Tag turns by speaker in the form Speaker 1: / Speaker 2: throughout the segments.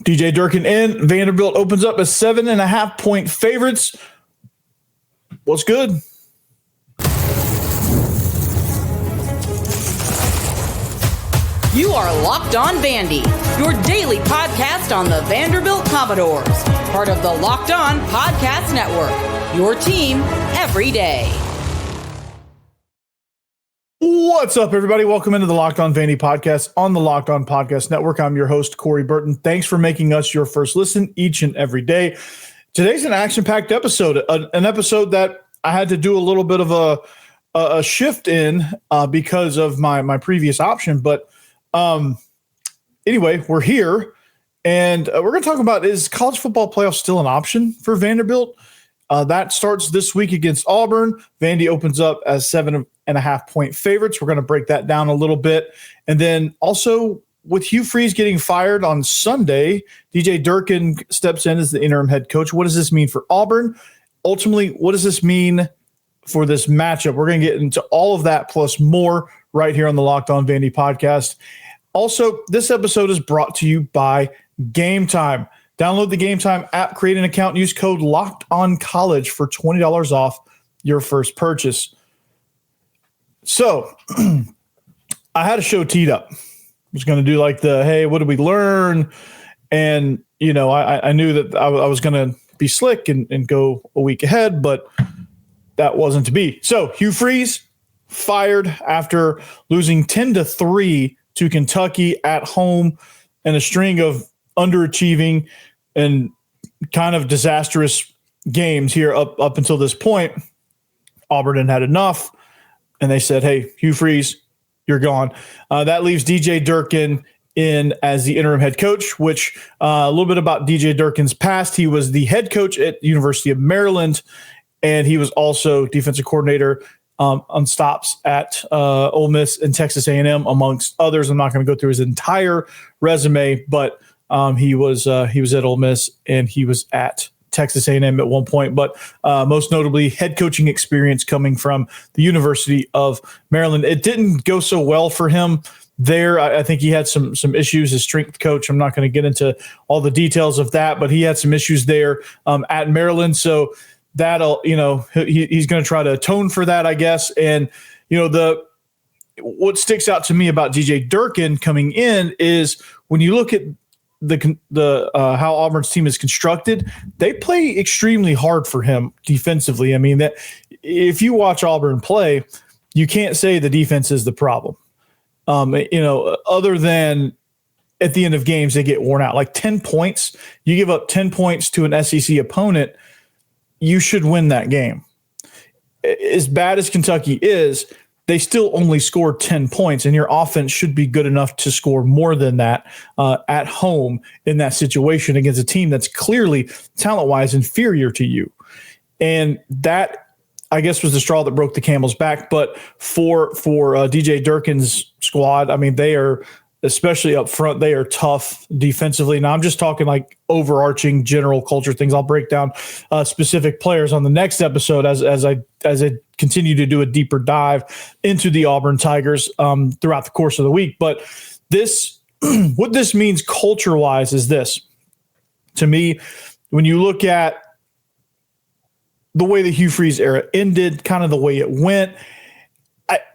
Speaker 1: DJ Durkin in. Vanderbilt opens up as 7.5-point favorites. What's good?
Speaker 2: You are Locked On Vandy, your daily podcast on the Vanderbilt Commodores, part of the Locked On Podcast Network, your team every day.
Speaker 1: What's up, everybody? Welcome into the Locked On Vandy podcast on the Locked On Podcast Network. I'm your host, Corey Burton. Thanks for making us your first listen each and every day. Today's an action-packed episode, an episode that I had to do a little bit of a shift in because of my previous option. But anyway, we're here, and we're going to talk about, is college football playoff still an option for Vanderbilt? That starts this week against Auburn. Vandy opens up as 7.5-point favorites. We're going to break that down a little bit. And then also with Hugh Freeze getting fired on Sunday, DJ Durkin steps in as the interim head coach. What does this mean for Auburn? Ultimately, what does this mean for this matchup? We're going to get into all of that plus more right here on the Locked On Vandy podcast. Also, this episode is brought to you by Game Time. Download the Game Time app, create an account, and use code LOCKEDONCollege for $20 off your first purchase. So, I had a show teed up. I was going to do like hey, what did we learn? And, you know, I knew that I was going to be slick and go a week ahead, but that wasn't to be. So, Hugh Freeze fired after losing 10-3 to Kentucky at home and a string of underachieving and kind of disastrous games here up until this point. Auburn had enough, and they said, hey, Hugh Freeze, you're gone. That leaves DJ Durkin in as the interim head coach, which a little bit about DJ Durkin's past. He was the head coach at the University of Maryland, and he was also defensive coordinator on stops at Ole Miss and Texas A&M, amongst others. I'm not going to go through his entire resume, but he was at Ole Miss and he was at Texas A&M at one point. But most notably, head coaching experience coming from the University of Maryland. It didn't go so well for him there. I think he had some issues. His strength coach, I'm not going to get into all the details of that, but he had some issues there at Maryland. So that'll, you know, he's going to try to atone for that, I guess. And, you know, what sticks out to me about DJ Durkin coming in is when you look at the how Auburn's team is constructed, they play extremely hard for him defensively. I mean, that if you watch Auburn play, you can't say the defense is the problem. You know, other than at the end of games, they get worn out. Like 10 points, you give up 10 points to an SEC opponent, you should win that game. As bad as Kentucky is, they still only scored 10 points, and your offense should be good enough to score more than that at home in that situation against a team that's clearly talent-wise inferior to you. And that, I guess, was the straw that broke the camel's back. But for DJ Durkin's squad, I mean, they are, especially up front, they are tough defensively. Now, I'm just talking like overarching general culture things. I'll break down specific players on the next episode as I continue to do a deeper dive into the Auburn Tigers throughout the course of the week. But this, what this means culture-wise is this. To me, when you look at the way the Hugh Freeze era ended, kind of the way it went,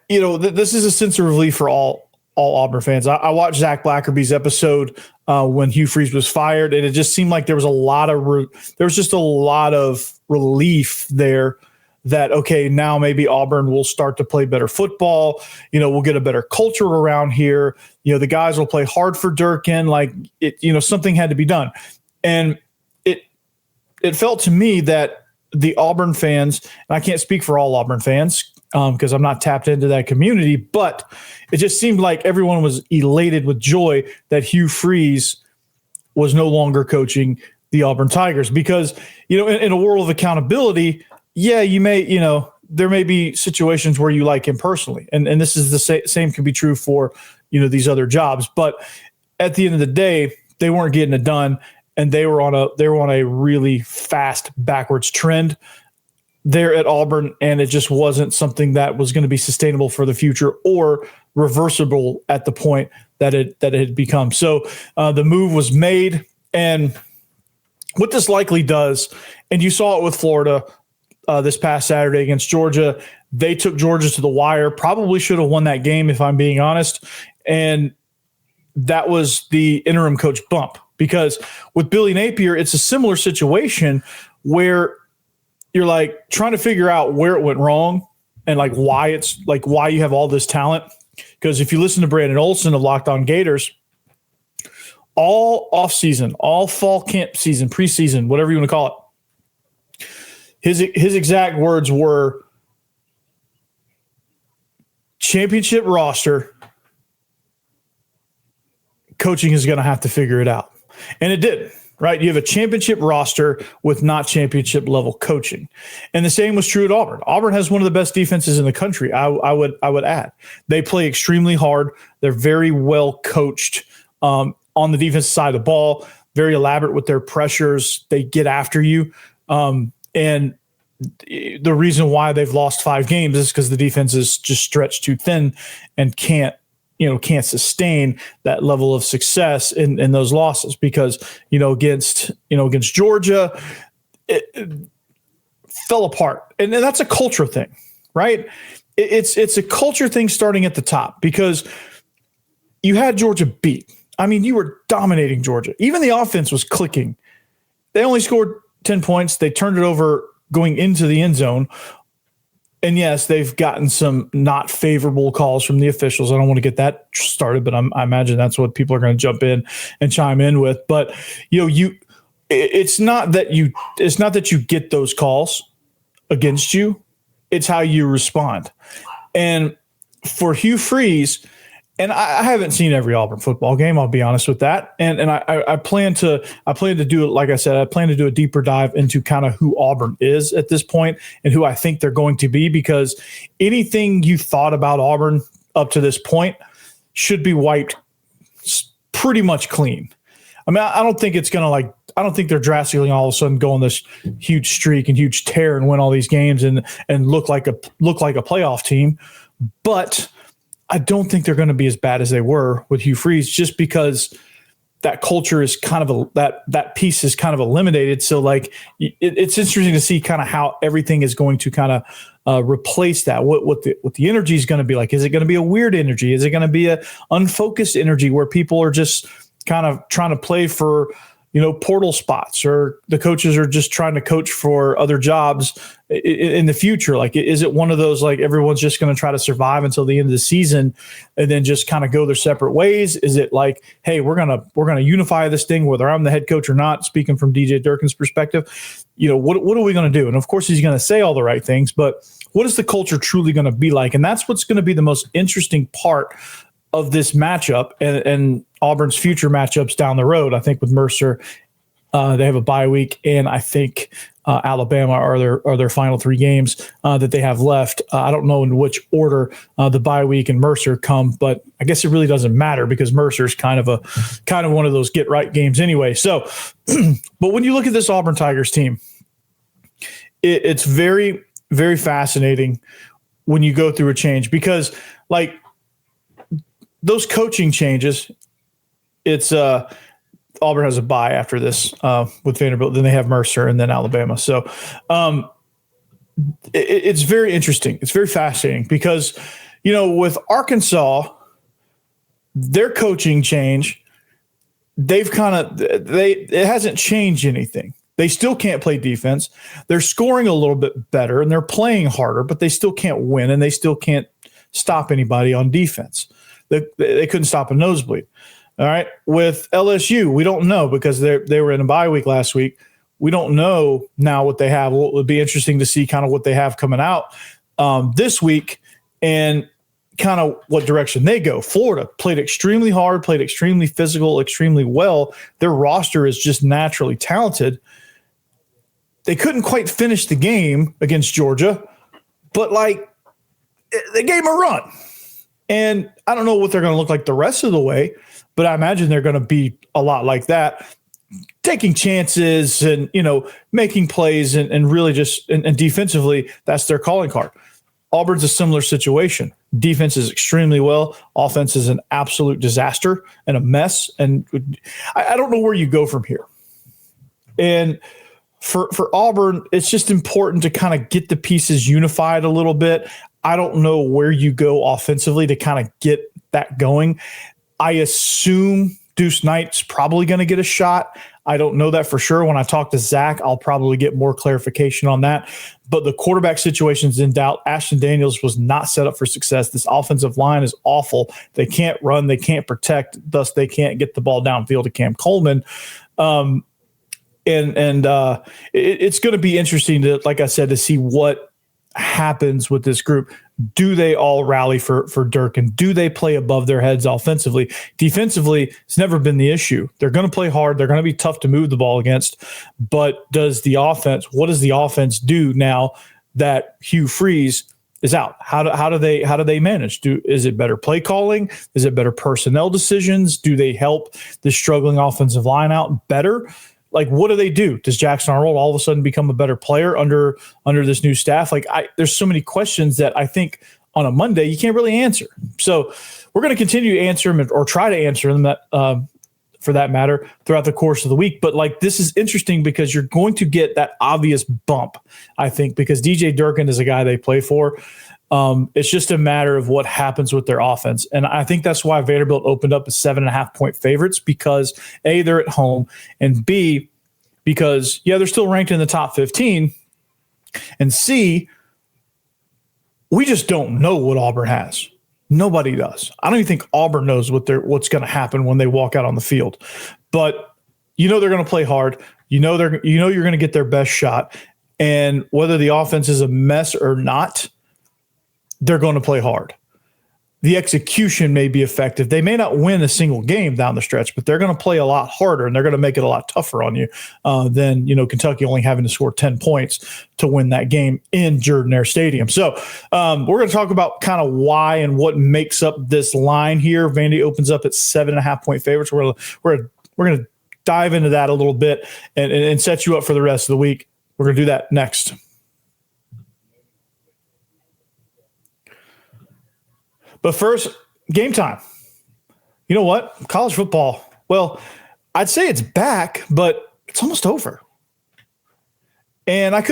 Speaker 1: this is a sense of relief for all Auburn fans. I watched Zach Blackerby's episode when Hugh Freeze was fired, and it just seemed like there was a lot of relief there that, okay, now maybe Auburn will start to play better football. You know, we'll get a better culture around here. You know, the guys will play hard for Durkin. Like something had to be done. And it felt to me that the Auburn fans, and I can't speak for all Auburn fans, because I'm not tapped into that community, but it just seemed like everyone was elated with joy that Hugh Freeze was no longer coaching the Auburn Tigers. Because, in a world of accountability, yeah, there may be situations where you like him personally. And this is the same can be true for, these other jobs. But at the end of the day, they weren't getting it done, and they were on a really fast backwards trend there at Auburn, and it just wasn't something that was going to be sustainable for the future or reversible at the point that it had become. So the move was made, And what this likely does, and you saw it with Florida this past Saturday against Georgia, they took Georgia to the wire, probably should have won that game if I'm being honest. And that was the interim coach bump, because with Billy Napier, it's a similar situation where you're like trying to figure out where it went wrong and like why you have all this talent. Because if you listen to Brandon Olson of Locked On Gators, all offseason, all fall camp season, preseason, whatever you want to call it, his exact words were championship roster, coaching is going to have to figure it out. And it did, right? You have a championship roster with not championship level coaching. And the same was true at Auburn. Auburn has one of the best defenses in the country, I would add. They play extremely hard. They're very well coached on the defensive side of the ball, very elaborate with their pressures. They get after you. And the reason why they've lost 5 games is because the defense is just stretched too thin and can't sustain that level of success in those losses, because, against Georgia, it fell apart. And that's a culture thing, right? It's a culture thing starting at the top, because you had Georgia beat. I mean, you were dominating Georgia. Even the offense was clicking. They only scored 10 points. They turned it over going into the end zone. And yes, they've gotten some not favorable calls from the officials. I don't want to get that started, but I imagine that's what people are going to jump in and chime in with. But it's not that you get those calls against you; it's how you respond. And for Hugh Freeze, and I haven't seen every Auburn football game, I'll be honest with that. And I plan to do it. Like I said, I plan to do a deeper dive into kind of who Auburn is at this point and who I think they're going to be, because anything you thought about Auburn up to this point should be wiped pretty much clean. I mean, I don't think it's going to I don't think they're drastically all of a sudden go on this huge streak and huge tear and win all these games and look like a playoff team. But I don't think they're going to be as bad as they were with Hugh Freeze, just because that culture is kind of that piece is kind of eliminated. So it's interesting to see kind of how everything is going to kind of replace that. What the energy is going to be like? Is it going to be a weird energy? Is it going to be a unfocused energy where people are just kind of trying to play for, portal spots, or the coaches are just trying to coach for other jobs in the future? Like, is it one of those, like, everyone's just going to try to survive until the end of the season and then just kind of go their separate ways? Is it like, hey, we're going to unify this thing, whether I'm the head coach or not, speaking from DJ Durkin's perspective? What are we going to do? And of course he's going to say all the right things, but what is the culture truly going to be like? And that's what's going to be the most interesting part of this matchup and Auburn's future matchups down the road. I think with Mercer, they have a bye week, and I think Alabama are their final 3 games that they have left. I don't know in which order the bye week and Mercer come, but I guess it really doesn't matter, because Mercer's kind of one of those get right games anyway. So, but when you look at this Auburn Tigers team, it's very, very fascinating when you go through a change, because like those coaching changes, it's Auburn has a bye after this with Vanderbilt. Then they have Mercer and then Alabama. So it's very interesting. It's very fascinating because, with Arkansas, their coaching change, it hasn't changed anything. They still can't play defense. They're scoring a little bit better and they're playing harder, but they still can't win and they still can't stop anybody on defense. They couldn't stop a nosebleed. All right. With LSU, we don't know, because they were in a bye week last week. We don't know now what they have. It would be interesting to see kind of what they have coming out this week and kind of what direction they go. Florida played extremely hard, played extremely physical, extremely well. Their roster is just naturally talented. They couldn't quite finish the game against Georgia, but they gave them a run. And I don't know what they're going to look like the rest of the way, but I imagine they're going to be a lot like that, taking chances and, making plays and really just and defensively, that's their calling card. Auburn's a similar situation. Defense is extremely well. Offense is an absolute disaster and a mess. And I don't know where you go from here. And for Auburn, it's just important to kind of get the pieces unified a little bit. I don't know where you go offensively to kind of get that going. I assume Deuce Knight's probably going to get a shot. I don't know that for sure. When I talk to Zach, I'll probably get more clarification on that. But the quarterback situation's in doubt. Ashton Daniels was not set up for success. This offensive line is awful. They can't run. They can't protect. Thus, they can't get the ball downfield to Cam Coleman. It's going to be interesting to, like I said, to see what happens with this group. Do they all rally for Durkin? Do they play above their heads offensively? Defensively, it's never been the issue. They're going to play hard. They're going to be tough to move the ball against. But what does the offense do now that HUGH FREEZE is out? How do they manage? Is it better play calling? Is it better personnel decisions? Do they help the struggling offensive line out better? Like, what do they do? Does Jackson Arnold all of a sudden become a better player under this new staff? Like, there's so many questions that I think on a Monday you can't really answer. So we're going to continue to answer them or try to answer them for that matter throughout the course of the week. But like, this is interesting because you're going to get that obvious bump, I think, because DJ Durkin is a guy they play for. It's just a matter of what happens with their offense. And I think that's why Vanderbilt opened up as 7.5-point favorites, because A, they're at home, and B, because, yeah, they're still ranked in the top 15, and C, we just don't know what Auburn has. Nobody does. I don't even think Auburn knows what's going to happen when they walk out on the field. But they're going to play hard. You're going to get their best shot. And whether the offense is a mess or not, they're going to play hard. The execution may be effective. They may not win a single game down the stretch, but they're going to play a lot harder, and they're going to make it a lot tougher on you than Kentucky only having to score 10 points to win that game in Jordan-Hare Stadium. So we're going to talk about kind of why and what makes up this line here. Vandy opens up at 7.5-point favorites. We're going to dive into that a little bit and set you up for the rest of the week. We're going to do that next. But first, game time. You know what? College football, well, I'd say it's back, but it's almost over. And I'm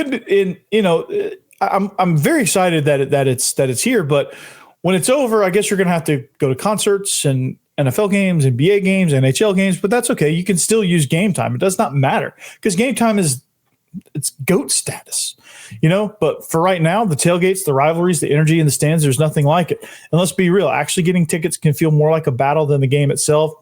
Speaker 1: very excited that it's here, but when it's over, I guess you're going to have to go to concerts and NFL games, NBA games, NHL games, but that's okay. You can still use game time. It does not matter because game time it's GOAT status, but for right now, the tailgates, the rivalries, the energy in the stands, there's nothing like it. And let's be real, actually getting tickets can feel more like a battle than the game itself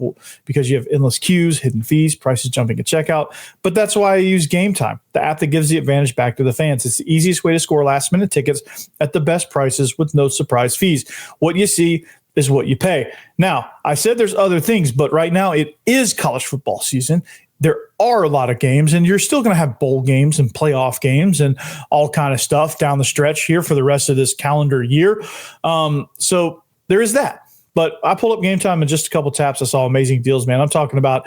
Speaker 1: because you have endless queues, hidden fees, prices jumping at checkout. But that's why I use Game Time, the app that gives the advantage back to the fans. It's the easiest way to score last minute tickets at the best prices with no surprise fees. What you see is what you pay. Now, I said there's other things, but right now it is college football season. There are a lot of games, and you're still going to have bowl games and playoff games and all kind of stuff down the stretch here for the rest of this calendar year. So there is that. But I pulled up Game Time in just a couple taps. I saw amazing deals, man. I'm talking about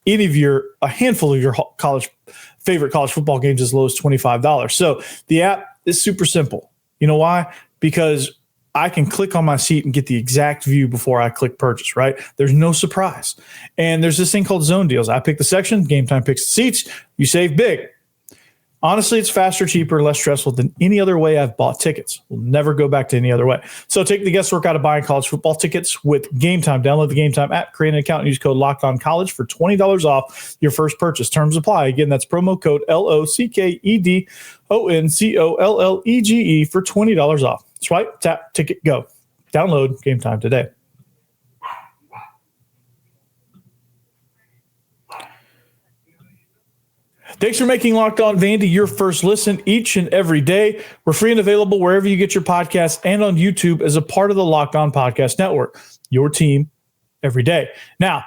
Speaker 1: a handful of your favorite college football games as low as $25. So the app is super simple. You know why? Because I can click on my seat and get the exact view before I click purchase, right? There's no surprise. And there's this thing called zone deals. I pick the section, Game Time picks the seats, you save big. Honestly, it's faster, cheaper, less stressful than any other way I've bought tickets. We'll never go back to any other way. So take the guesswork out of buying college football tickets with Game Time. Download the Game Time app, create an account, and use code LOCKEDONCollege for $20 off your first purchase. Terms apply. Again, that's promo code LOCKEDONCOLLEGE for $20 off. Swipe, tap, ticket, go. Download Game Time today. Thanks for making Locked On Vandy your first listen each and every day. We're free and available wherever you get your podcasts and on YouTube as a part of the Locked On Podcast Network. Your team every day. Now,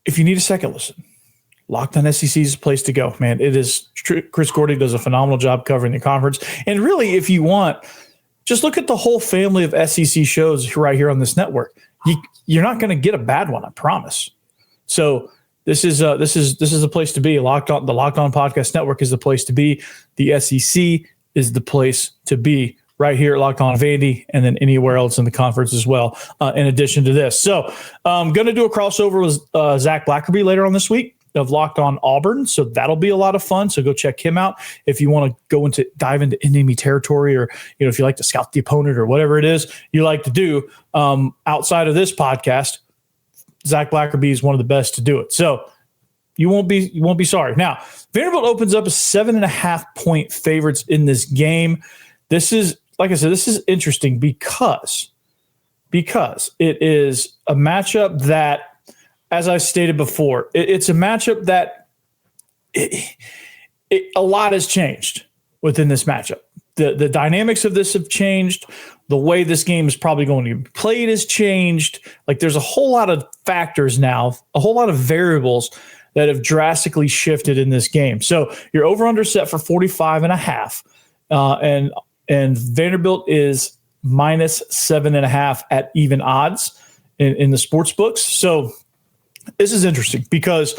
Speaker 1: if you need a second listen, Locked On SEC is a place to go, man. It is. Chris Gordy does a phenomenal job covering the conference. And really, if you want, just look at the whole family of SEC shows right here on this network. You're not going to get a bad one, I promise. So this is a place to be. The Locked On Podcast Network is the place to be. The SEC is the place to be, right here at Locked On Vandy, and then anywhere else in the conference as well, in addition to this. So I'm going to do a crossover with Zach Blackerby later on this week of Locked On Auburn. So that'll be a lot of fun. So go check him out if you want to dive into enemy territory, or if you like to scout the opponent or whatever it is you like to do outside of this podcast. Zach Blackerby is one of the best to do it. So you won't be sorry. Now, Vanderbilt opens up as 7.5-point favorites in this game. This is, like I said, this is interesting because it is a matchup that, as I stated before, it's a matchup that a lot has changed within this matchup. The dynamics of this have changed. The way this game is probably going to be played has changed. Like, there's a whole lot of factors now, a whole lot of variables that have drastically shifted in this game. So your over-under set for 45.5, and Vanderbilt is minus 7.5 at even odds in the sports books. So this is interesting because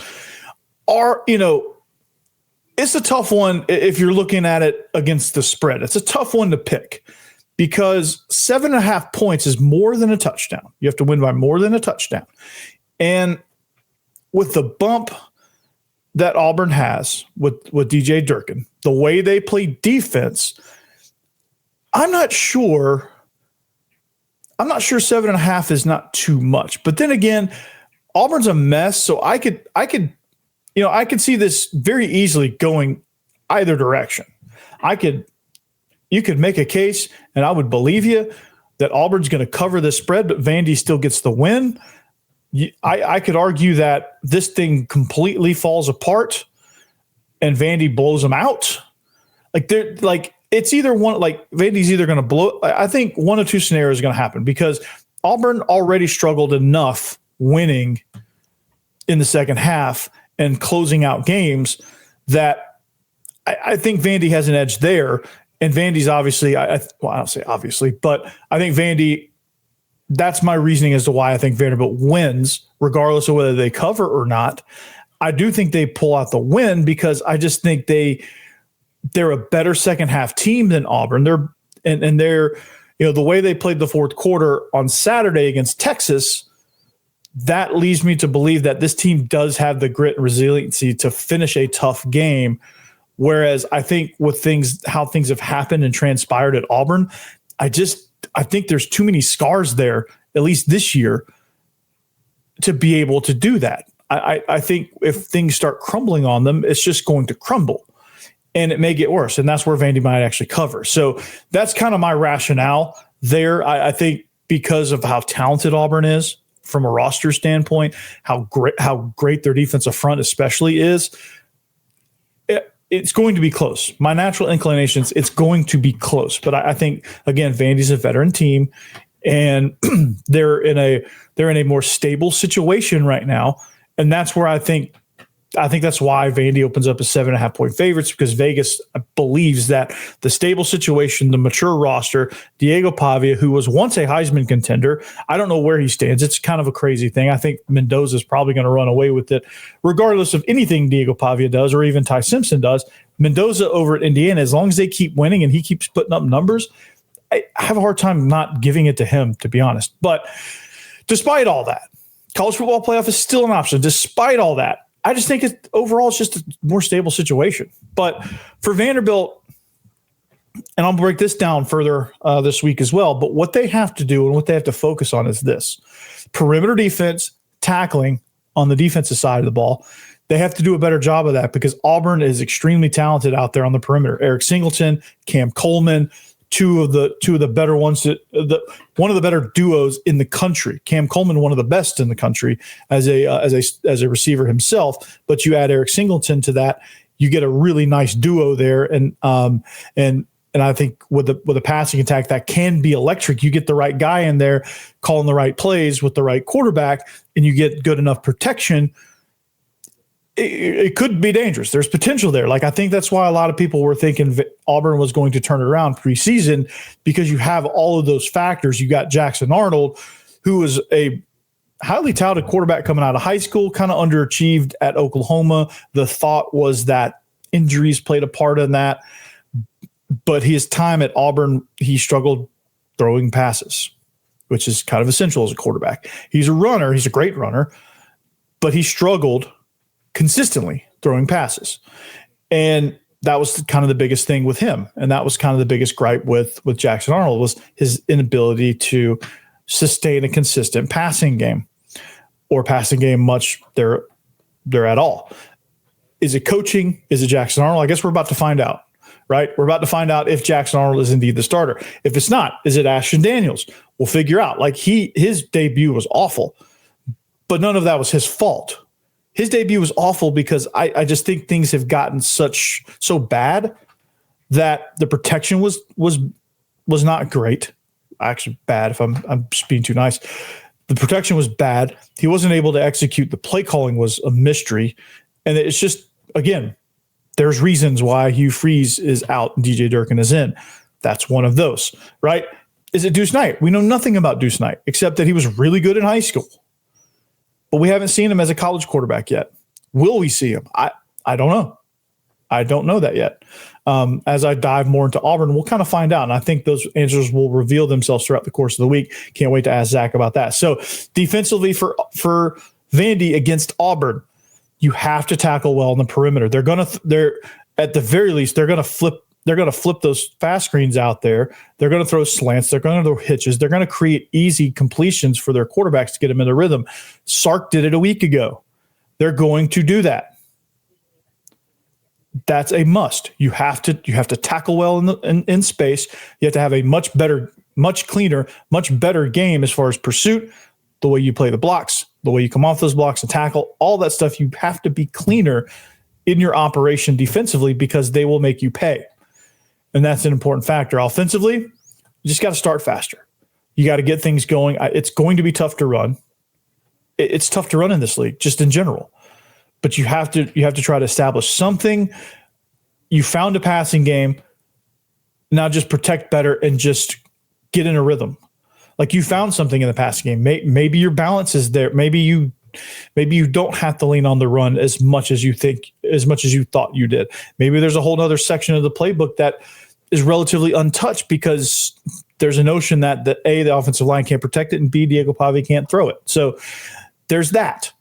Speaker 1: it's a tough one if you're looking at it against the spread. It's a tough one to pick because 7.5 points is more than a touchdown. You have to win by more than a touchdown. And with the bump that Auburn has with DJ Durkin, the way they play defense, I'm not sure 7.5 is not too much. But then again, Auburn's a mess, so I could see this very easily going either direction. You could make a case, and I would believe you, that Auburn's going to cover the spread, but Vandy still gets the win. I could argue that this thing completely falls apart and Vandy blows them out. It's either one, Vandy's either going to blow. I think one of two scenarios is going to happen because Auburn already struggled enough winning in the second half and closing out games that I think Vandy has an edge there. And Vandy's obviously, I don't say obviously, but I think Vandy, that's my reasoning as to why I think Vanderbilt wins, regardless of whether they cover or not. I do think they pull out the win because I just think they're a better second half team than Auburn. They're the way they played the fourth quarter on Saturday against Texas, that leads me to believe that this team does have the grit and resiliency to finish a tough game. Whereas I think with how things have happened and transpired at Auburn, I think there's too many scars there, at least this year, to be able to do that. I think if things start crumbling on them, it's just going to crumble. And it may get worse, and that's where Vandy might actually cover. So that's kind of my rationale there. I think because of how talented Auburn is from a roster standpoint, how great their defensive front especially is, it's going to be close. My natural inclinations, it's going to be close. But I think, again, Vandy's a veteran team, and they're in a more stable situation right now, and that's where I think that's why Vandy opens up as 7.5-point favorites, because Vegas believes that the stable situation, the mature roster, DIEGO Pavia, who was once a Heisman contender, I don't know where he stands. It's kind of a crazy thing. I think Mendoza is probably going to run away with it, regardless of anything DIEGO Pavia does or even Ty Simpson does. Mendoza over at Indiana, as long as they keep winning and he keeps putting up numbers, I have a hard time not giving it to him, to be honest. But despite all that, college football playoff is still an option. Despite all that, I just think overall it's just a more stable situation. But for Vanderbilt, and I'll break this down further this week as well, but what they have to do and what they have to focus on is this. Perimeter defense, tackling on the defensive side of the ball. They have to do a better job of that because Auburn is extremely talented out there on the perimeter. Eric Singleton, Cam Coleman, two of the better ones, one of the better duos in the country. Cam Coleman, one of the best in the country as a receiver himself. But you add Eric Singleton to that, you get a really nice duo there. And I think with the passing attack, that can be electric. You get the right guy in there calling the right plays with the right quarterback, and you get good enough protection. It could be dangerous. There's potential there. I think that's why a lot of people were thinking Auburn was going to turn it around preseason, because you have all of those factors. You got Jackson Arnold, who was a highly touted quarterback coming out of high school, kind of underachieved at Oklahoma. The thought was that injuries played a part in that. But his time at Auburn, he struggled throwing passes, which is kind of essential as a quarterback. He's a runner. He's a great runner, but he struggled consistently throwing passes. And that was kind of the biggest thing with him. And that was kind of the biggest gripe with Jackson Arnold, was his inability to sustain a consistent passing game, or passing game much there at all. Is it coaching? Is it Jackson Arnold? I guess we're about to find out, right? We're about to find out if Jackson Arnold is indeed the starter. If it's not, is it ASHTON Daniels? We'll figure out. Like, his debut was awful, but none of that was his fault. His debut was awful because I just think things have gotten so bad that the protection was not great. Actually, bad if I'm just being too nice. The protection was bad. He wasn't able to execute. The play calling was a mystery. And it's just, again, there's reasons why HUGH FREEZE is out and DJ DURKIN is in. That's one of those, right? Is it Deuce Knight? We know nothing about Deuce Knight except that he was really good in high school. But we haven't seen him as a college quarterback yet. Will we see him? I don't know. I don't know that yet. As I dive more into Auburn, we'll kind of find out. And I think those answers will reveal themselves throughout the course of the week. Can't wait to ask Zach about that. So defensively for Vandy against Auburn, you have to tackle well on the perimeter. They're at the very least, they're going to flip those fast screens out there. They're going to throw slants. They're going to throw hitches. They're going to create easy completions for their quarterbacks to get them in the rhythm. Sark did it a week ago. They're going to do that. That's a must. You have to tackle well in space. You have to have a much better, much cleaner, much better game as far as pursuit, the way you play the blocks, the way you come off those blocks and tackle, all that stuff. You have to be cleaner in your operation defensively because they will make you pay. And that's an important factor. Offensively, you just got to start faster. You got to get things going. It's going to be tough to run. It's tough to run in this league, just in general. But you have to try to establish something. You found a passing game. Now just protect better and just get in a rhythm. Like, you found something in the passing game. Maybe your balance is there. Maybe you don't have to lean on the run as much as you thought you did. Maybe there's a whole other section of the playbook that is relatively untouched because there's a notion that the offensive line can't protect it, and B, Diego Pavia can't throw it. So there's that.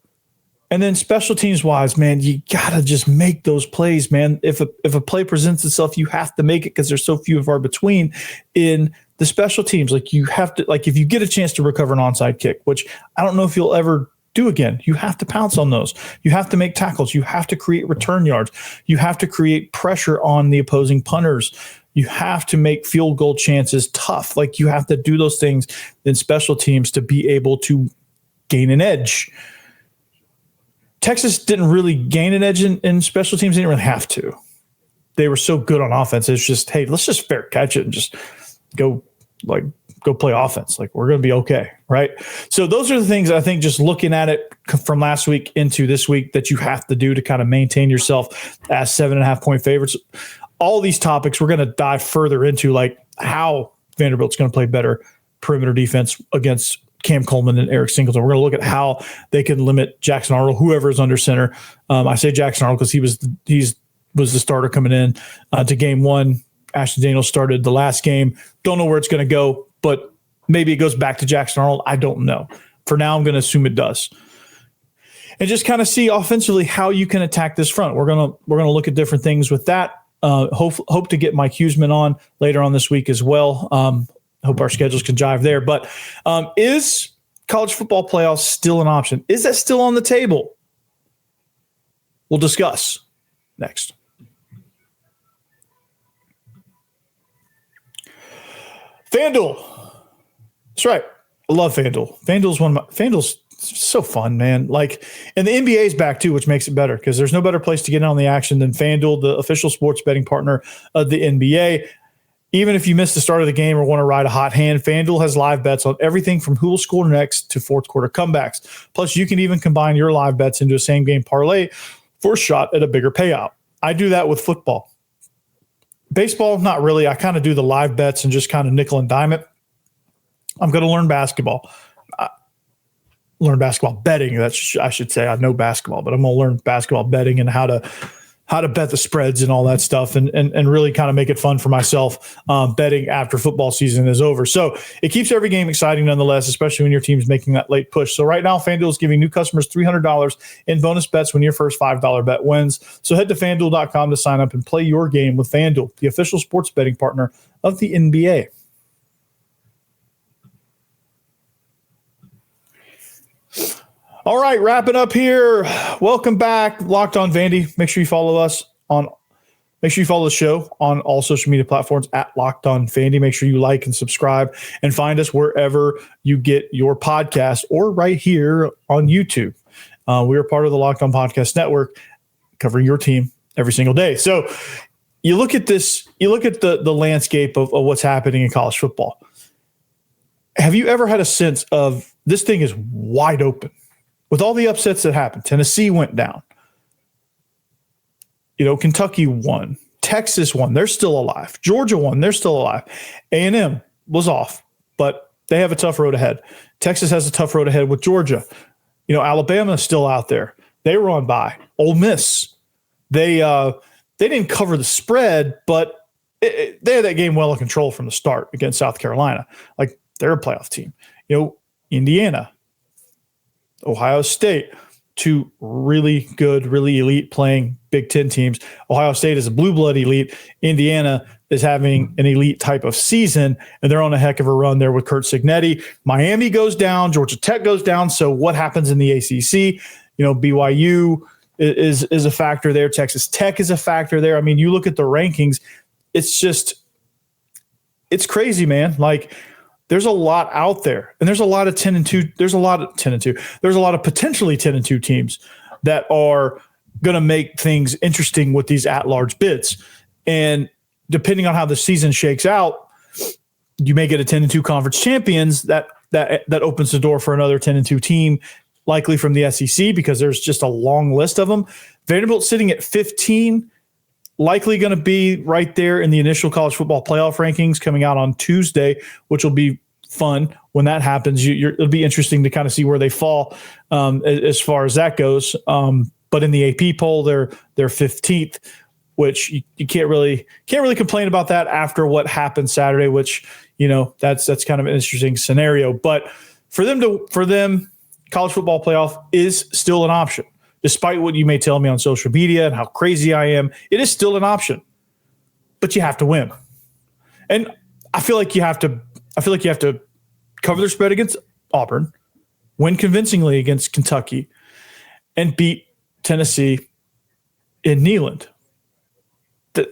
Speaker 1: And then special teams wise, man, you gotta just make those plays, man. If a play presents itself, you have to make it because there's so few and far between in the special teams. Like, you have to, like, if you get a chance to recover an onside kick, which I don't know if you'll ever do again, you have to pounce on those. You have to make tackles. You have to create return yards. You have to create pressure on the opposing punters. You have to make field goal chances tough. Like, you have to do those things in special teams to be able to gain an edge. Texas didn't really gain an edge in special teams. They didn't really have to. They were so good on offense. It's just, hey, let's just fair catch it and just go play offense. Like, we're going to be okay, right? So those are the things I think, just looking at it from last week into this week, that you have to do to kind of maintain yourself as 7.5-point favorites. All these topics we're going to dive further into, like how Vanderbilt's going to play better perimeter defense against Cam Coleman and Eric Singleton. We're going to look at how they can limit Jackson Arnold, whoever is under center. I say Jackson Arnold because he was the starter coming in to game one. ASHTON Daniels started the last game. Don't know where it's going to go, but maybe it goes back to Jackson Arnold. I don't know. For now, I'm going to assume it does. And just kind of see offensively how you can attack this front. We're going to look at different things with that. Hope to get Mike Hughesman on later on this week as well. Hope our schedules can jive there. But is college football playoffs still an option? Is that still on the table? We'll discuss next. FanDuel. That's right. I love FanDuel. FanDuel's so fun, man. Like, and the NBA is back too, which makes it better because there's no better place to get in on the action than FanDuel, the official sports betting partner of the NBA. Even if you missed the start of the game or want to ride a hot hand, FanDuel has live bets on everything from who will score next to fourth quarter comebacks. Plus, you can even combine your live bets into a same game parlay for a shot at a bigger payout. I do that with football. Baseball, not really. I kind of do the live bets and just kind of nickel and dime it. I'm going to learn basketball. Learn basketball betting. I should say. I know basketball, but I'm going to learn basketball betting and how how to bet the spreads and all that stuff, and really kind of make it fun for myself betting after football season is over. So it keeps every game exciting nonetheless, especially when your team's making that late push. So right now, FanDuel is giving new customers $300 in bonus bets when your first $5 bet wins. So head to FanDuel.com to sign up and play your game with FanDuel, the official sports betting partner of the NBA. All right, wrapping up here. Welcome back, Locked On Vandy. Make sure you follow the show on all social media platforms at Locked On Vandy. Make sure you like and subscribe and find us wherever you get your podcast or right here on YouTube. We are part of the Locked On Podcast Network, covering your team every single day. So you look at this, you look at the landscape of what's happening in college football. Have you ever had a sense of this thing is wide open? With all the upsets that happened, Tennessee went down. Kentucky won. Texas won. They're still alive. Georgia won. They're still alive. A&M was off, but they have a tough road ahead. Texas has a tough road ahead with Georgia. Alabama is still out there. They were on bye. Ole Miss, they didn't cover the spread, but they had that game well in control from the start against South Carolina. Like, they're a playoff team. Indiana, Ohio State, two really good, really elite playing Big Ten teams. Ohio State is a blue blood elite. Indiana is having an elite type of season, and they're on a heck of a run there with Curt Cignetti. Miami goes down. Georgia Tech goes down. So what happens in the ACC? BYU is a factor there. Texas Tech is a factor there. I mean, you look at the rankings, it's crazy, man. Like, there's a lot out there, and there's a lot of 10-2. There's a lot of potentially 10-2 teams that are going to make things interesting with these at-large bids. And depending on how the season shakes out, you may get a 10-2 conference champions that opens the door for another 10-2 team, likely from the SEC, because there's just a long list of them. Vanderbilt sitting at 15. Likely going to be right there in the initial college football playoff rankings coming out on Tuesday, which will be fun when that happens. It'll be interesting to kind of see where they fall as far as that goes. But in the AP poll, they're 15th, which you can't really complain about that after what happened Saturday. Which that's kind of an interesting scenario. But for them, college football playoff is still an option. Despite what you may tell me on social media and how crazy I am, it is still an option. But you have to win. And I feel like you have to cover their spread against Auburn, win convincingly against Kentucky, and beat Tennessee in Neyland.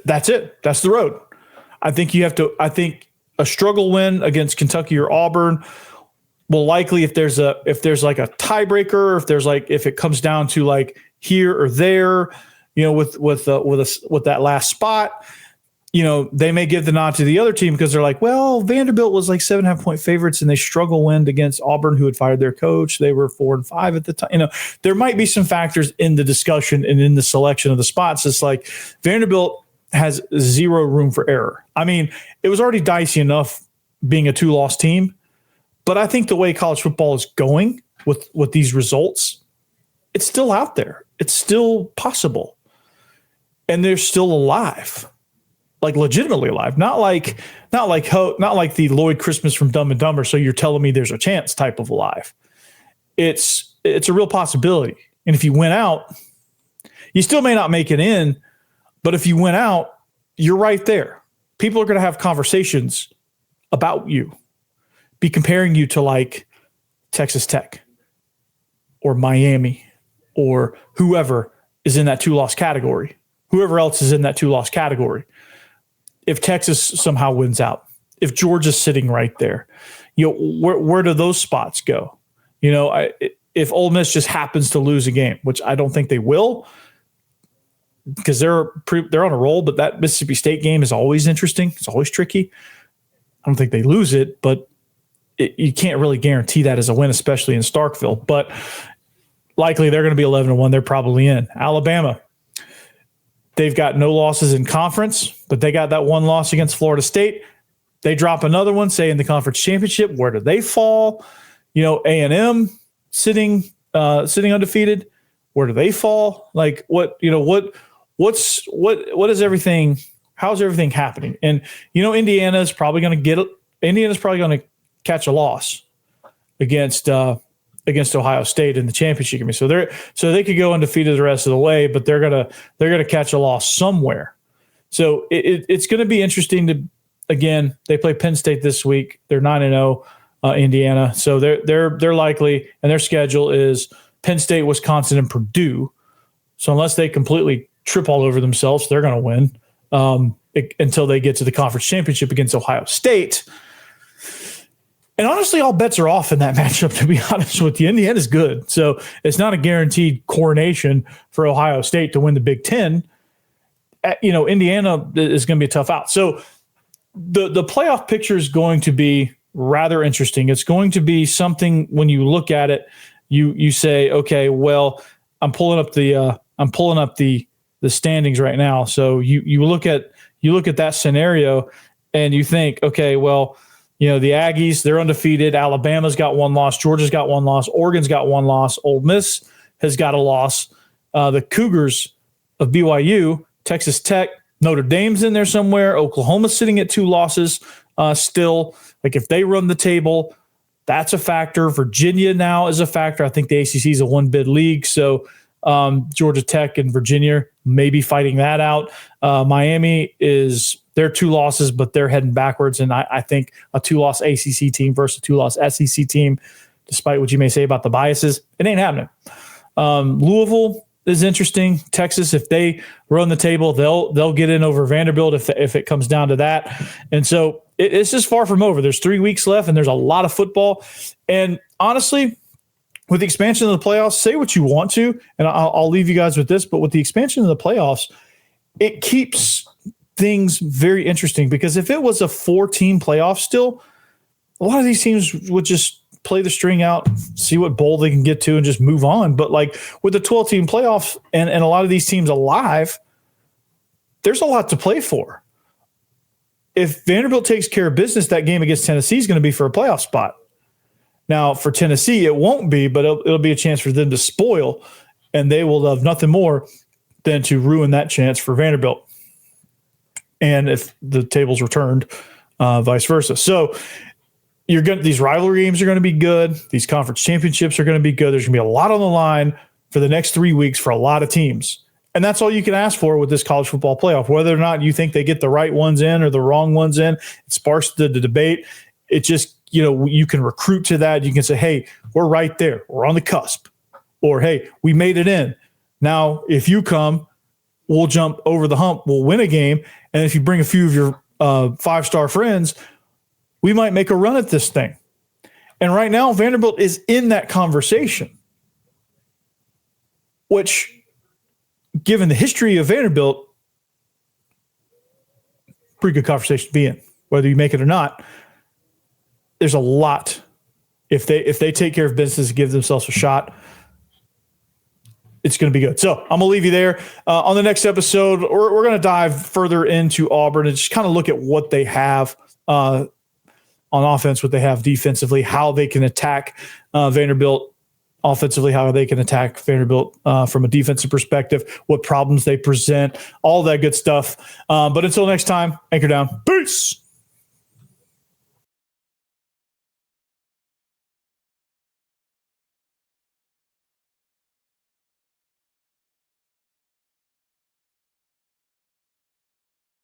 Speaker 1: That's it. That's the road. I think a struggle win against Kentucky or Auburn will likely, if there's like a tiebreaker, if it comes down to like here or there, with that last spot, they may give the nod to the other team because they're like, well, Vanderbilt was like 7.5-point favorites and they struggle win against Auburn, who had fired their coach. They were 4-5 at the time. There might be some factors in the discussion and in the selection of the spots. It's like Vanderbilt has zero room for error. I mean, it was already dicey enough being a 2-loss team. But I think the way college football is going with these results, it's still out there. It's still possible. And they're still alive. Like, legitimately alive. Not like the Lloyd Christmas from Dumb and Dumber, so you're telling me there's a chance type of alive. It's a real possibility. And if you win out, you still may not make it in, but if you win out, you're right there. People are going to have conversations about you. Be comparing you to like Texas Tech or Miami or whoever is in that 2-loss category, whoever else is in that 2-loss category. If Texas somehow wins out, if Georgia's sitting right there, where do those spots go? If Ole Miss just happens to lose a game, which I don't think they will, because they're on a roll, but that Mississippi State game is always interesting. It's always tricky. I don't think they lose it, but you can't really guarantee that as a win, especially in Starkville. But likely they're going to be 11-1. They're probably in. Alabama, they've got no losses in conference, but they got that one loss against Florida State. They drop another one, say in the conference championship. Where do they fall? A&M sitting undefeated. Where do they fall? Like what what is everything? How's everything happening? And Indiana's probably going to catch a loss against Ohio State in the championship game. So they could go undefeated the rest of the way, but they're gonna catch a loss somewhere. So it's going to be interesting to, again, they play Penn State this week. They're 9-0, Indiana. So they're likely, and their schedule is Penn State, Wisconsin, and Purdue. So unless they completely trip all over themselves, they're going to win until they get to the conference championship against Ohio State. And honestly, all bets are off in that matchup, to be honest with you. Indiana's good. So it's not a guaranteed coronation for Ohio State to win the Big Ten. Indiana is going to be a tough out. So the playoff picture is going to be rather interesting. It's going to be something when you look at it, you say, okay, well, I'm pulling up the standings right now. So you look at that scenario and you think, okay, well, the Aggies, they're undefeated. Alabama's got one loss. Georgia's got one loss. Oregon's got one loss. Ole Miss has got a loss. The Cougars of BYU, Texas Tech, Notre Dame's in there somewhere. Oklahoma's sitting at 2 losses still. Like if they run the table, that's a factor. Virginia now is a factor. I think the ACC is a 1-bid league. So Georgia Tech and Virginia may be fighting that out. Miami they're 2 losses, but they're heading backwards. And I think a 2-loss ACC team versus a 2-loss SEC team, despite what you may say about the biases, it ain't happening. Louisville is interesting. Texas, if they run the table, they'll get in over Vanderbilt if it comes down to that. And so it's just far from over. There's 3 weeks left, and there's a lot of football. And honestly, with the expansion of the playoffs, say what you want to, and I'll leave you guys with this, but with the expansion of the playoffs, it keeps things very interesting, because if it was a 4-team playoff still, a lot of these teams would just play the string out, see what bowl they can get to, and just move on. But like with the 12-team playoff and a lot of these teams alive, there's a lot to play for. If Vanderbilt takes care of business, that game against Tennessee is going to be for a playoff spot. Now, for Tennessee, it won't be, but it'll be a chance for them to spoil, and they will love nothing more than to ruin that chance for Vanderbilt. And if the tables returned, vice versa. So these rivalry games are going to be good. These conference championships are going to be good. There's going to be a lot on the line for the next 3 weeks for a lot of teams. And that's all you can ask for with this college football playoff. Whether or not you think they get the right ones in or the wrong ones in, it sparks the debate. It just, you can recruit to that. You can say, hey, we're right there. We're on the cusp. Or, hey, we made it in. Now, if you come, we'll jump over the hump. We'll win a game. And if you bring a few of your 5-star friends, we might make a run at this thing. And right now, Vanderbilt is in that conversation, which, given the history of Vanderbilt, pretty good conversation to be in, whether you make it or not. There's a lot. If they take care of business and give themselves a shot, it's going to be good. So I'm going to leave you there. On the next episode, we're going to dive further into Auburn and just kind of look at what they have on offense, what they have defensively, how they can attack Vanderbilt offensively, how they can attack Vanderbilt from a defensive perspective, what problems they present, all that good stuff. But until next time, anchor down. Peace.